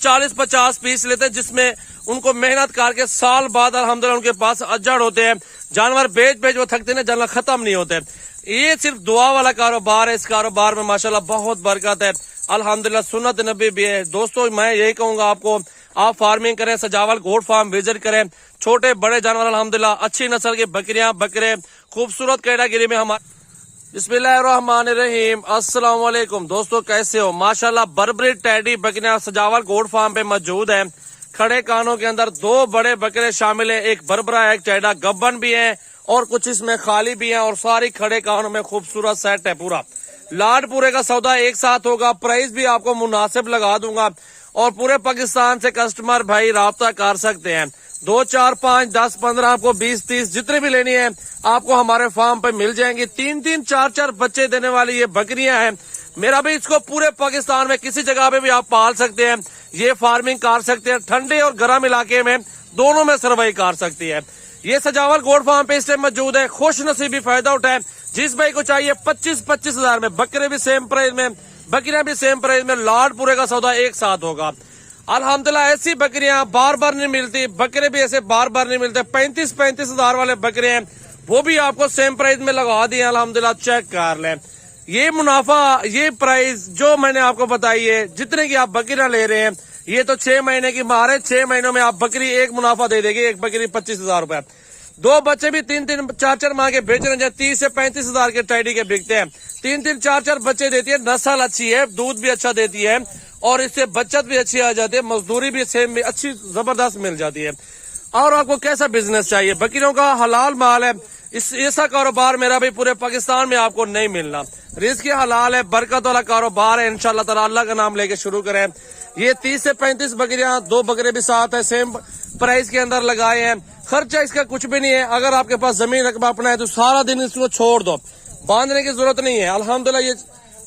40-50 piece लेते हैं, जिसमें उनको मेहनत करके साल बाद अल्हम्दुलिल्लाह उनके पास अजड़ होते हैं। जानवर बेच वो थकते हैं, जानवर खत्म नहीं होते। ये सिर्फ दुआ वाला कारोबार है। इस कारोबार में माशाल्लाह बहुत बरकत है, अल्हम्दुलिल्लाह सुन्नत नबी भी है। दोस्तों मैं यही कहूंगा आपको, आप फार्मिंग करें, सजावल गोट फार्म विजिट करें। छोटे बड़े जानवर अल्हम्दुलिल्लाह अच्छी नस्ल के बकरियां बकरे खूबसूरत कैटेगरी में हमारे। बिस्मिल्लाहिर्रहमानिर्रहीम, अस्सलाम वालेकुम। दोस्तों कैसे हो? माशाल्लाह बर्बरी टेडी बकरियां सजावल गोट फार्म पे मौजूद है। खड़े कानों के अंदर 2 बड़े बकरे शामिल है, एक बर्बरा एक टेडा, गब्बन भी है और कुछ इसमें खाली भी है और सारी खड़े कानों में खूबसूरत सेट है। पूरा लाड पूरे का सौदा एक साथ होगा। प्राइस भी आपको मुनासिब लगा दूंगा और पूरे पाकिस्तान से कस्टमर भाई राब्ता कर सकते हैं। 2, 4, 5, 10, 15 आपको 20, 30 जितने भी लेनी है आपको हमारे फार्म पे मिल जाएंगी। 3-3, 4-4 बच्चे देने वाली ये बकरियां हैं। मेरा भी इसको पूरे पाकिस्तान में किसी जगह पे भी आप पाल सकते हैं, ये फार्मिंग कर सकते हैं। ठंडे और गर्म इलाके में दोनों में सर्वाइव कर सकती है। ये सजावल गोट फार्म पे इस टाइम मौजूद है। खुश नसीबी फायदा उठाए। जिस भाई को चाहिए 25-25 हजार में, बकरे भी सेम प्राइस में, बकरियां भी सेम प्राइस में, लाड पूरे का सौदा एक साथ होगा। अल्हम्दुलिल्लाह ऐसी बकरियां बार बार नहीं मिलती, बकरे भी ऐसे बार बार नहीं मिलते। 35-35 हजार वाले बकरे हैं, वो भी आपको सेम प्राइस में लगा दिए। अल्हम्दुलिल्लाह चेक कर लें। ये मुनाफा, ये प्राइस जो मैंने आपको बताई है, जितने की आप बकरियां ले रहे हैं, ये तो 6 महीने की मार है। 6 महीनों में आप बकरी एक मुनाफा दे देगी। एक बकरी 25 हजार रुपए। 2 बच्चे भी 3-3, 4-4 माह के बेच रहे हैं, 30 से 35 हजार के टाइडी के बिकते हैं। 3-3, 4-4 बच्चे देती है। नस्ल अच्छी है, दूध भी अच्छा देती है और इससे बचत भी अच्छी आ जाती है। मजदूरी भी सेम भी अच्छी जबरदस्त मिल जाती है। और आपको कैसा बिजनेस चाहिए? बकरियों का हलाल माल है। इस ऐसा कारोबार मेरा भी पूरे पाकिस्तान में आपको नहीं मिलना। रिस्क हलाल है, बरकत वाला कारोबार है। इंशाल्लाह ताला अल्लाह का नाम लेके शुरू करें। ये 30 से 35 बकरियां, 2 बकरे भी साथ है, सेम प्राइस के अंदर लगाए हैं। खर्चा इसका कुछ भी नहीं है। अगर आपके पास जमीन रकबा अपना है तो सारा दिन इसको छोड़ दो, बांधने की जरूरत नहीं है। अल्हम्दुलिल्लाह ये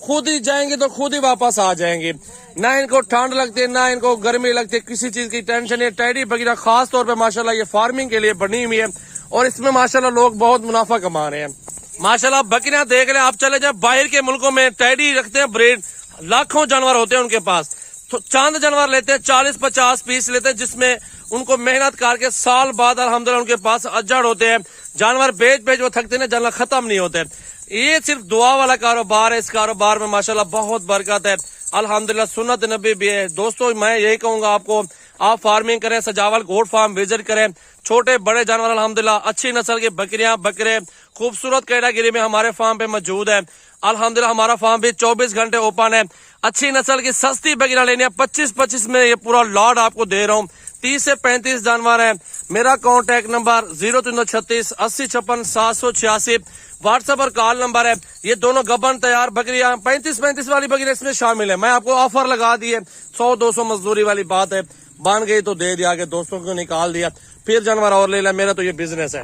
खुद ही जाएंगे तो खुद ही वापस आ जाएंगे। ना इनको ठंड लगती है, ना इनको गर्मी लगती है, किसी चीज की टेंशन है। टेडी बकरियां खास तौर पे माशाल्लाह ये फार्मिंग के लिए बनी हुई है और इसमें माशाल्लाह लोग बहुत मुनाफा कमा रहे हैं। माशाल्लाह बकरियां देख रहे हैं आप, चले जाए बाहर के मुल्कों में टेडी रखते हैं ब्रीड, लाखों जानवर होते हैं उनके पास। तो चांद जानवर लेते हैं, 40-50 पीस लेते हैं, जिसमें उनको मेहनत करके साल बाद अल्हम्दुलिल्लाह उनके पास अजड़ होते हैं। जानवर बेच वो थकते हैं, जानवर खत्म नहीं होते। ये सिर्फ दुआ वाला कारोबार है। इस कारोबार में माशाल्लाह बहुत बरकत है, अल्हम्दुलिल्लाह सुन्नत नबी भी है। दोस्तों मैं यही कहूंगा आपको, आप फार्मिंग करें, सजावल गोट फार्म विजिट करें। छोटे बड़े जानवर अल्हम्दुलिल्लाह अच्छी नस्ल के बकरियां बकरे खूबसूरत कैटेगरी में हमारे फार्म पे मौजूद है। अल्हम्दुलिल्लाह हमारा फार्म भी 24 घंटे ओपन है। अच्छी नस्ल की सस्ती बकरियां लेनी है। 25-25 में ये पूरा लॉट आपको दे रहा हूँ। 30 से 35 जानवर है। मेरा कॉन्टेक्ट नंबर 0336 80 56 786 व्हाट्सएप और कॉल नंबर है। ये दोनों गबन तैयार बकरियां 35-35 वाली बकरियां इसमें शामिल है। मैं आपको ऑफर लगा दिए, 100-200 मजदूरी वाली बात है। बन गई तो दे दिया, के दोस्तों को निकाल दिया, फिर जानवर और ले लिया। मेरा तो ये बिजनेस है।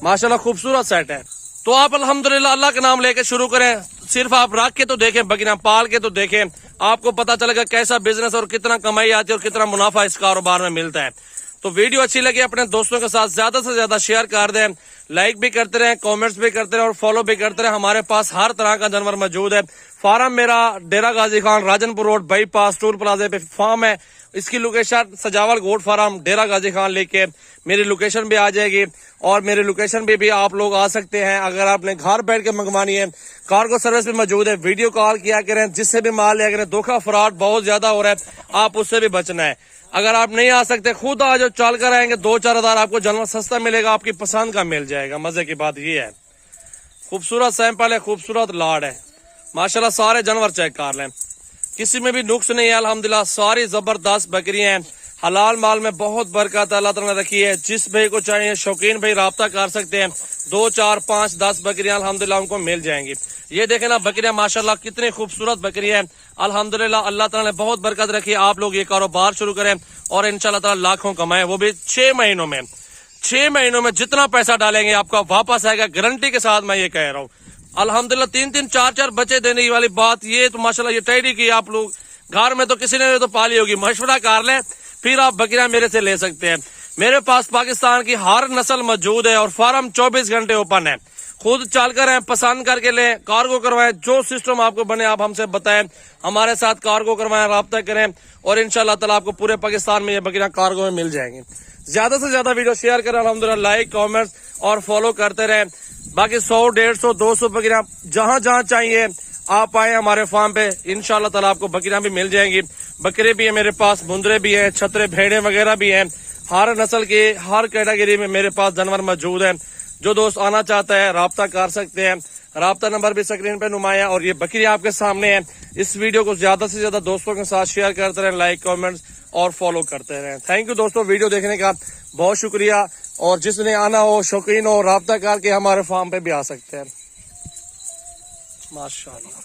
माशाल्लाह खूबसूरत सेट है। तो आप अल्हम्दुलिल्लाह अल्लाह का नाम लेके शुरू करें। सिर्फ आप रख के तो देखें, बकरियां पाल के तो देखें, आपको पता चलेगा कैसा बिजनेस और कितना कमाई आती है और कितना मुनाफा इस कारोबार में मिलता है। तो वीडियो अच्छी लगी अपने दोस्तों के साथ ज्यादा से ज्यादा शेयर कर दें, लाइक भी करते रहे, कमेंट्स भी करते रहे और फॉलो भी करते रहे। हमारे पास हर तरह का जानवर मौजूद है। फार्म मेरा Dera Ghazi Khan, Rajanpur road bypass toll plaza पे फार्म है। इसकी लोकेशन सजावल गोट फार्म डेरा गाजी खान लेके मेरी लोकेशन भी आ जाएगी और मेरी लोकेशन पे भी आप लोग आ सकते हैं। अगर आपने घर बैठ के मंगवानी है, कार्गो सर्विस भी मौजूद है। वीडियो कॉल किया करें, जिससे भी माल लिया करें। धोखा फ्रॉड बहुत ज्यादा हो रहा है, आप उससे भी बचना है। अगर आप नहीं आ सकते, खुद आ जाओ, चल कर आएंगे। 2-4 हजार आपको जानवर सस्ता मिलेगा, आपकी पसंद का मिल जाएगा। मजे की बात ये है, खूबसूरत सैंपल है, खूबसूरत लाड है। माशाल्लाह सारे जानवर चेक कर लें, किसी में भी नुक्स नहीं है। अल्हम्दुलिल्लाह सारी जबरदस्त बकरियां हैं। हलाल माल में बहुत बरकत अल्लाह ताला ने रखी है। जिस भाई को चाहिए, शौकीन भाई राब्ता कर सकते हैं। 2, 4, 5, 10 बकरियां अल्हम्दुलिल्लाह उनको मिल जाएंगी। ये देखे ना बकरियां, माशाल्लाह कितनी खूबसूरत बकरियां हैं। अल्हम्दुलिल्लाह अल्लाह ताला ने बहुत बरकत रखी है। आप लोग ये कारोबार शुरू करें और इंशाल्लाह ताला लाखों कमाएं, वो भी 6 महीनों में। 6 महीनों में जितना पैसा डालेंगे आपका वापस आएगा, गारंटी के साथ मैं ये कह रहा हूँ। अल्हम्दुलिल्लाह 3-3, 4-4 बच्चे देने वाली बात, ये तो माशाल्लाह ये टाइडी की आप लोग घर में तो किसी ने तो पाली होगी, मशवरा कर ले, फिर आप बकरियां मेरे से ले सकते हैं। मेरे पास पाकिस्तान की हर नस्ल मौजूद है और फार्म 24 घंटे ओपन है। खुद चलकर हैं, पसंद करके लें, कार्गो करवाएं, जो सिस्टम आपको बने आप हमसे बताएं, हमारे साथ कार्गो करवाएं, राब्ता करें और इंशाल्लाह ताला आपको पूरे पाकिस्तान में ये बकरियां कार्गो में मिल जाएंगी। ज्यादा से ज्यादा वीडियो शेयर करें, अल्हम्दुलिल्लाह लाइक कमेंट्स और फॉलो करते रहें। बाकी 100, 150, 200 बकरियां जहां जहां चाहिए आप आए हमारे फार्म पे, इंशाल्लाह ताला आपको बकरियां भी मिल जाएंगी। बकरे भी है मेरे पास, मुंदरे भी है, छतरे भेड़े वगैरह भी हैं। हर नस्ल के हर कैटेगरी में मेरे पास जानवर मौजूद है। जो दोस्त आना चाहता है राब्ता कर सकते हैं, राब्ता नंबर भी स्क्रीन पे नुमाया और ये बकरी आपके सामने है। इस वीडियो को ज्यादा से ज्यादा दोस्तों के साथ शेयर करते रहें, लाइक कमेंट्स और फॉलो करते रहें। थैंक यू दोस्तों, वीडियो देखने का बहुत शुक्रिया। और जिसने आना हो, शौकीन हो, राब्ता करके हमारे फार्म पे भी आ सकते हैं। माशाल्लाह।